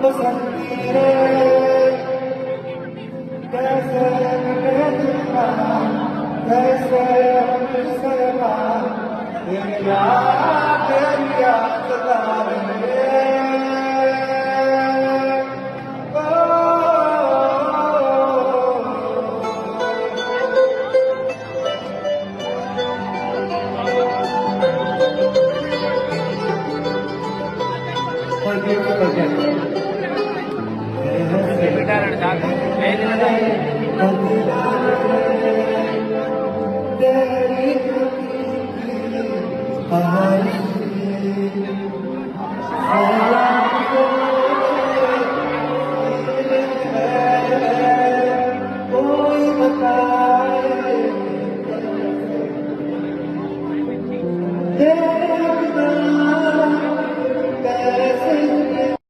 बसंती रे कैसे बेचना कैसे बिसरना तेरी याद तारे forget.